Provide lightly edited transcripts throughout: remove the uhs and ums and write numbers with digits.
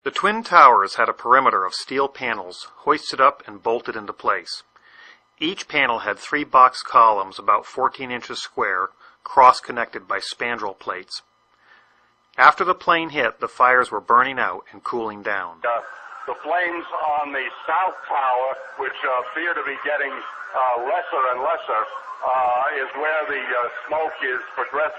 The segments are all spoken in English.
The twin towers had a perimeter of steel panels hoisted up and bolted into place. Each panel had 3 box columns about 14 inches square, cross-connected by spandrel plates. After the plane hit, the fires were burning out and cooling down. The flames on the south tower, which appear to be getting lesser and lesser, is where the smoke is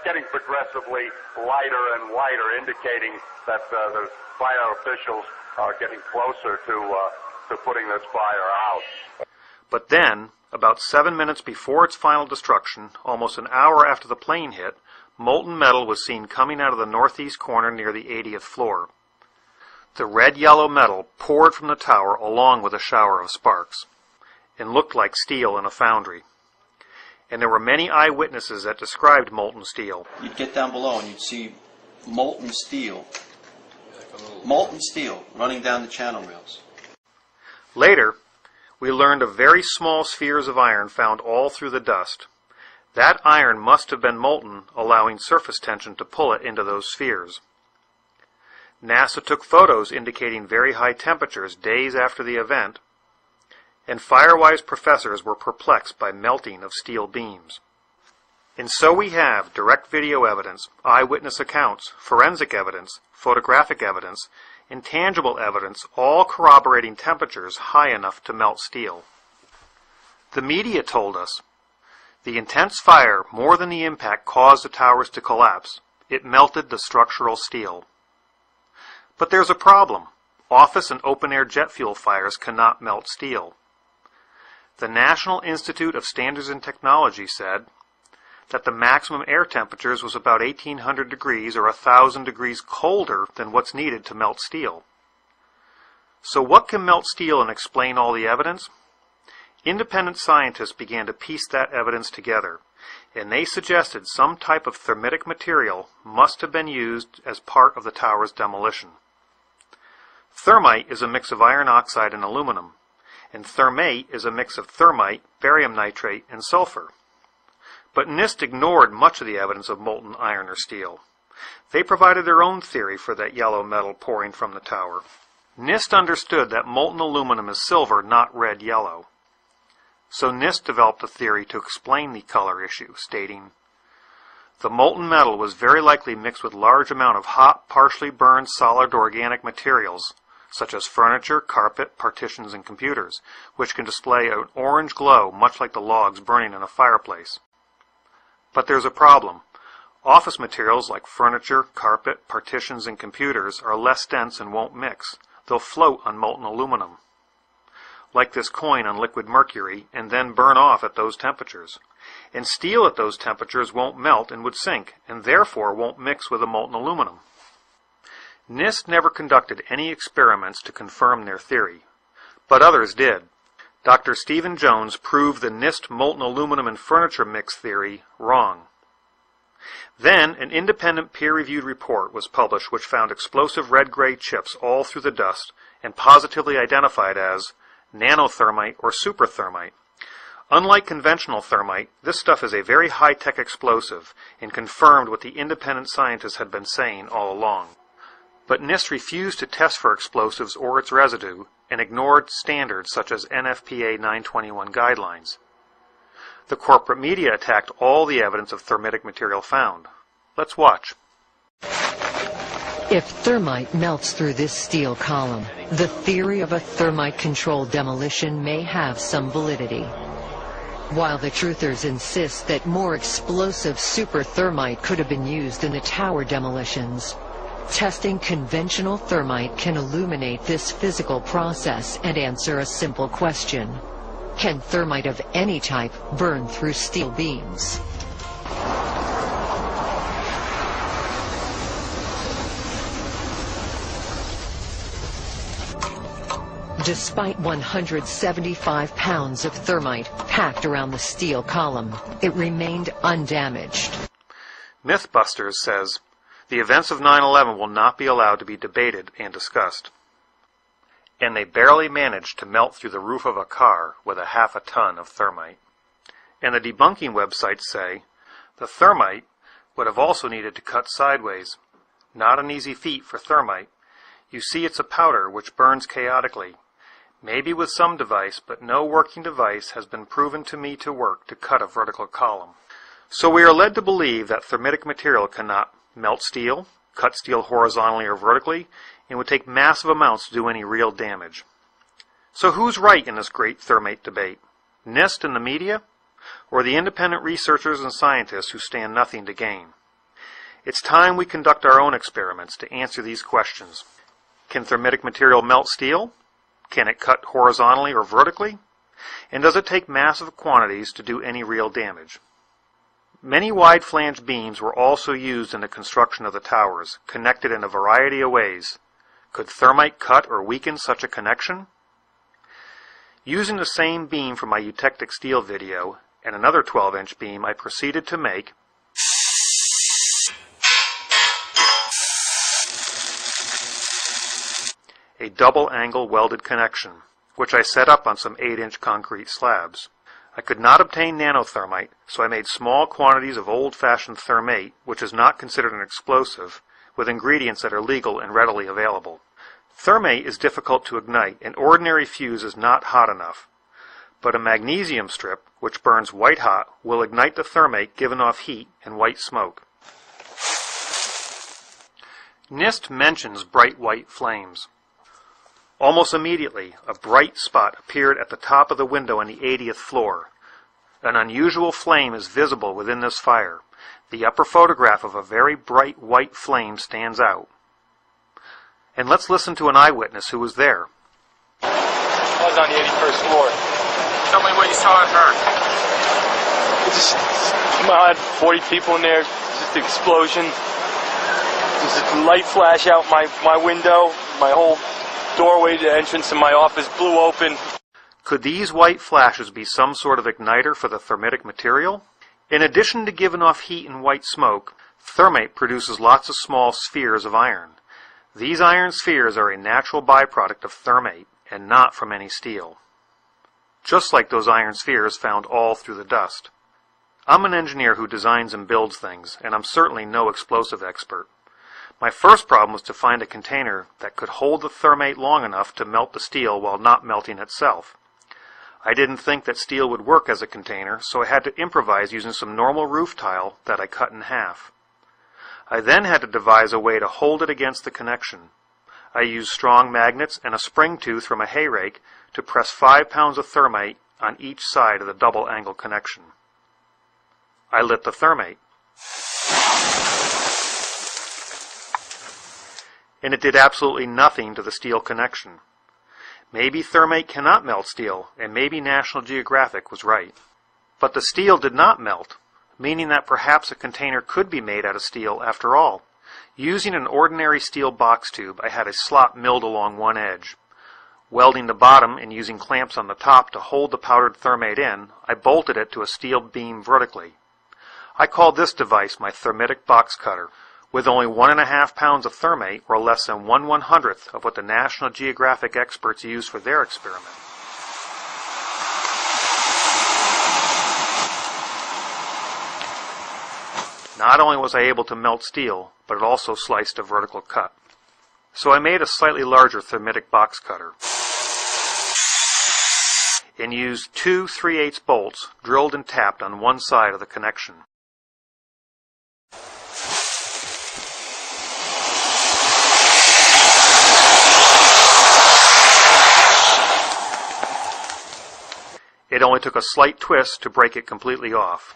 getting progressively lighter and lighter, indicating that the fire officials are getting closer to putting this fire out. But then, about 7 minutes before its final destruction, almost an hour after the plane hit, molten metal was seen coming out of the northeast corner near the 80th floor. The red-yellow metal poured from the tower along with a shower of sparks, and looked like steel in a foundry. And there were many eyewitnesses that described molten steel. You'd get down below and you'd see molten steel running down the channel rails. Later, we learned of very small spheres of iron found all through the dust. That iron must have been molten, allowing surface tension to pull it into those spheres. NASA took photos indicating very high temperatures days after the event, and Firewise professors were perplexed by melting of steel beams. And so we have direct video evidence, eyewitness accounts, forensic evidence, photographic evidence, and tangible evidence all corroborating temperatures high enough to melt steel. The media told us the intense fire, more than the impact, caused the towers to collapse. It melted the structural steel. But there's a problem. Office and open-air jet fuel fires cannot melt steel. The National Institute of Standards and Technology said that the maximum air temperatures was about 1,800 degrees or 1,000 degrees colder than what's needed to melt steel. So what can melt steel and explain all the evidence? Independent scientists began to piece that evidence together, and they suggested some type of thermitic material must have been used as part of the tower's demolition. Thermite is a mix of iron oxide and aluminum, and thermate is a mix of thermite, barium nitrate, and sulfur. But NIST ignored much of the evidence of molten iron or steel. They provided their own theory for that yellow metal pouring from the tower. NIST understood that molten aluminum is silver, not red-yellow. So NIST developed a theory to explain the color issue, stating, the molten metal was very likely mixed with large amount of hot, partially burned solid organic materials, such as furniture, carpet, partitions, and computers, which can display an orange glow much like the logs burning in a fireplace. But there's a problem. Office materials like furniture, carpet, partitions, and computers are less dense and won't mix. They'll float on molten aluminum, like this coin on liquid mercury, and then burn off at those temperatures. And steel at those temperatures won't melt and would sink, and therefore won't mix with the molten aluminum. NIST never conducted any experiments to confirm their theory, but others did. Dr. Stephen Jones proved the NIST molten aluminum and furniture mix theory wrong. Then an independent peer-reviewed report was published which found explosive red-gray chips all through the dust and positively identified as nanothermite or superthermite. Unlike conventional thermite, this stuff is a very high-tech explosive and confirmed what the independent scientists had been saying all along. But NIST refused to test for explosives or its residue and ignored standards such as NFPA 921 guidelines. The corporate media attacked all the evidence of thermitic material found. Let's watch. If thermite melts through this steel column, the theory of a thermite-controlled demolition may have some validity. While the truthers insist that more explosive super thermite could have been used in the tower demolitions, testing conventional thermite can illuminate this physical process and answer a simple question. Can thermite of any type burn through steel beams? Despite 175 pounds of thermite packed around the steel column, it remained undamaged. Mythbusters says, the events of 9/11 will not be allowed to be debated and discussed. And they barely managed to melt through the roof of a car with a half a ton of thermite. And the debunking websites say, the thermite would have also needed to cut sideways. Not an easy feat for thermite. You see it's a powder which burns chaotically, maybe with some device, but no working device has been proven to me to work to cut a vertical column. So we are led to believe that thermitic material cannot melt steel, cut steel horizontally or vertically, and would take massive amounts to do any real damage. So who's right in this great thermite debate? NIST and the media? Or the independent researchers and scientists who stand nothing to gain? It's time we conduct our own experiments to answer these questions. Can thermitic material melt steel? Can it cut horizontally or vertically? And does it take massive quantities to do any real damage? Many wide-flanged beams were also used in the construction of the towers, connected in a variety of ways. Could thermite cut or weaken such a connection? Using the same beam from my eutectic steel video and another 12-inch beam, I proceeded to make a double-angle welded connection, which I set up on some 8-inch concrete slabs. I could not obtain nanothermite, so I made small quantities of old-fashioned thermate, which is not considered an explosive, with ingredients that are legal and readily available. Thermate is difficult to ignite, and ordinary fuse is not hot enough. But a magnesium strip, which burns white hot, will ignite the thermate given off heat and white smoke. NIST mentions bright white flames. Almost immediately, a bright spot appeared at the top of the window on the 80th floor. An unusual flame is visible within this fire. The upper photograph of a very bright white flame stands out. And let's listen to an eyewitness who was there. I was on the 81st floor. Tell me what you saw and heard. I had 40 people in there, just an explosion. Just a light flash out my window, my whole doorway to the entrance to my office blew open. Could these white flashes be some sort of igniter for the thermitic material? In addition to giving off heat and white smoke, thermite produces lots of small spheres of iron. These iron spheres are a natural byproduct of thermate and not from any steel. Just like those iron spheres found all through the dust. I'm an engineer who designs and builds things, and I'm certainly no explosive expert. My first problem was to find a container that could hold the thermate long enough to melt the steel while not melting itself. I didn't think that steel would work as a container, so I had to improvise using some normal roof tile that I cut in half. I then had to devise a way to hold it against the connection. I used strong magnets and a spring tooth from a hay rake to press 5 pounds of thermite on each side of the double-angle connection. I lit the thermate. And it did absolutely nothing to the steel connection. Maybe thermate cannot melt steel, and maybe National Geographic was right. But the steel did not melt, meaning that perhaps a container could be made out of steel after all. Using an ordinary steel box tube, I had a slot milled along one edge. Welding the bottom and using clamps on the top to hold the powdered thermate in, I bolted it to a steel beam vertically. I called this device my thermitic box cutter. With only 1.5 pounds of thermate, or less than 1/100th of what the National Geographic experts used for their experiment. Not only was I able to melt steel, but it also sliced a vertical cut. So I made a slightly larger thermitic box cutter and used 2 3/8 bolts drilled and tapped on one side of the connection. It only took a slight twist to break it completely off.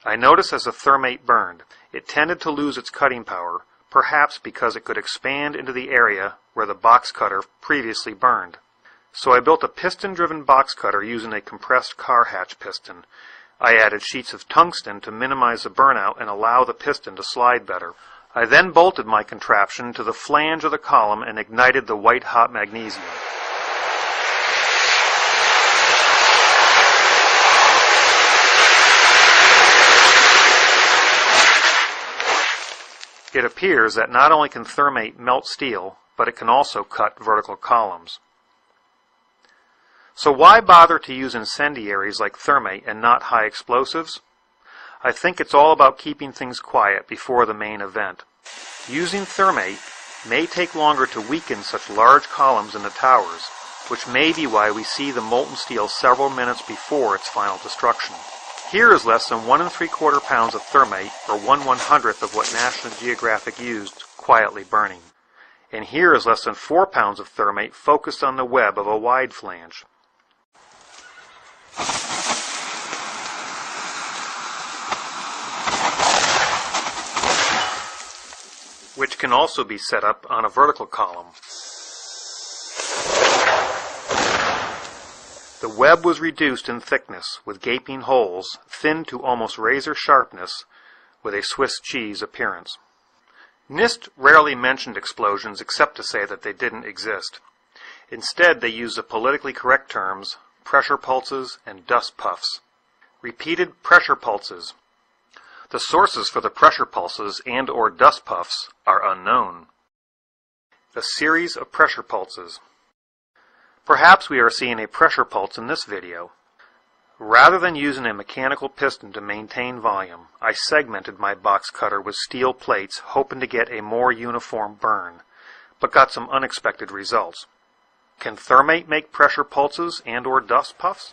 I noticed as the thermate burned, it tended to lose its cutting power, perhaps because it could expand into the area where the box cutter previously burned. So I built a piston-driven box cutter using a compressed car hatch piston. I added sheets of tungsten to minimize the burnout and allow the piston to slide better. I then bolted my contraption to the flange of the column and ignited the white-hot magnesium. It appears that not only can thermate melt steel, but it can also cut vertical columns. So why bother to use incendiaries like thermite and not high explosives? I think it's all about keeping things quiet before the main event. Using thermite may take longer to weaken such large columns in the towers, which may be why we see the molten steel several minutes before its final destruction. Here is less than 1 3/4 pounds of thermite, or 1/100th of what National Geographic used, quietly burning. And here is less than 4 pounds of thermite focused on the web of a wide flange. Which can also be set up on a vertical column. The web was reduced in thickness with gaping holes, thinned to almost razor sharpness, with a Swiss cheese appearance. NIST rarely mentioned explosions except to say that they didn't exist. Instead, they used the politically correct terms pressure pulses and dust puffs. Repeated pressure pulses. The sources for the pressure pulses and/or dust puffs are unknown. A series of pressure pulses. Perhaps we are seeing a pressure pulse in this video. Rather than using a mechanical piston to maintain volume, I segmented my box cutter with steel plates, hoping to get a more uniform burn, but got some unexpected results. Can thermite make pressure pulses and/or dust puffs?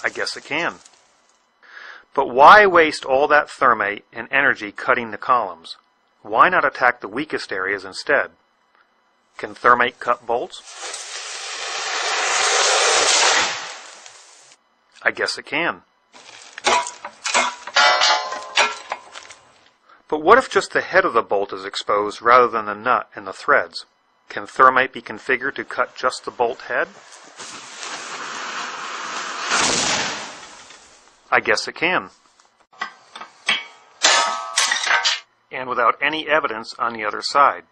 I guess it can. But why waste all that thermite and energy cutting the columns? Why not attack the weakest areas instead? Can thermite cut bolts? I guess it can. But what if just the head of the bolt is exposed rather than the nut and the threads? Can thermite be configured to cut just the bolt head? I guess it can. And without any evidence on the other side.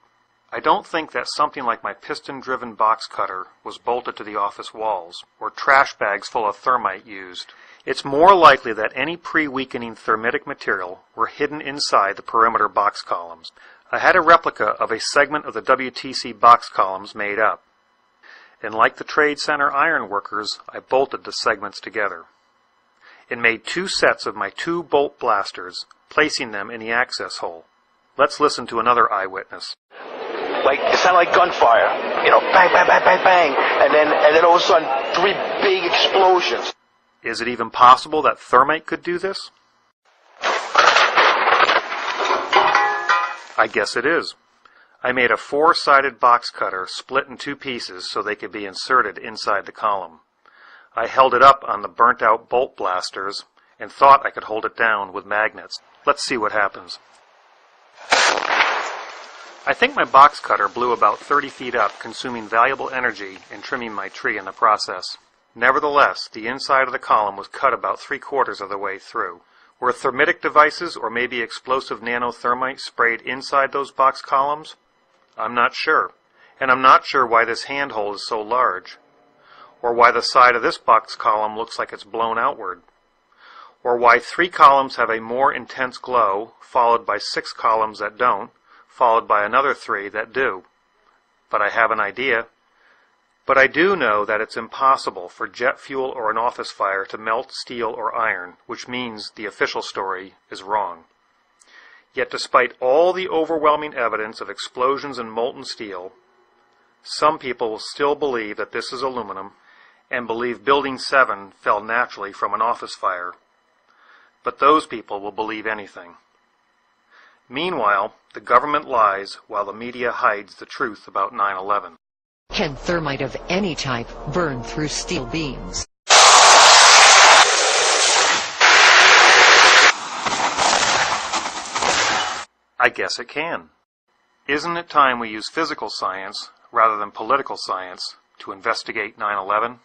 I don't think that something like my piston-driven box cutter was bolted to the office walls, or trash bags full of thermite used. It's more likely that any pre-weakening thermitic material were hidden inside the perimeter box columns. I had a replica of a segment of the WTC box columns made up. And like the Trade Center iron workers, I bolted the segments together. And made 2 sets of my 2 bolt blasters, placing them in the access hole. Let's listen to another eyewitness. Like, it sounded like gunfire, you know, bang, bang, bang, bang, bang, and then all of a sudden, 3 big explosions. Is it even possible that thermite could do this? I guess it is. I made a 4-sided box cutter split in 2 pieces so they could be inserted inside the column. I held it up on the burnt-out bolt blasters and thought I could hold it down with magnets. Let's see what happens. I think my box cutter blew about 30 feet up, consuming valuable energy and trimming my tree in the process. Nevertheless, the inside of the column was cut about 3/4 of the way through. Were thermitic devices or maybe explosive nanothermite sprayed inside those box columns? I'm not sure. And I'm not sure why this handhold is so large. Or why the side of this box column looks like it's blown outward. Or why 3 columns have a more intense glow, followed by 6 columns that don't, followed by another 3 that do. But I have an idea. But I do know that it's impossible for jet fuel or an office fire to melt steel or iron, which means the official story is wrong. Yet despite all the overwhelming evidence of explosions in molten steel, some people will still believe that this is aluminum and believe Building 7 fell naturally from an office fire. But those people will believe anything. Meanwhile, the government lies while the media hides the truth about 9/11. Can thermite of any type burn through steel beams? I guess it can. Isn't it time we use physical science rather than political science to investigate 9/11?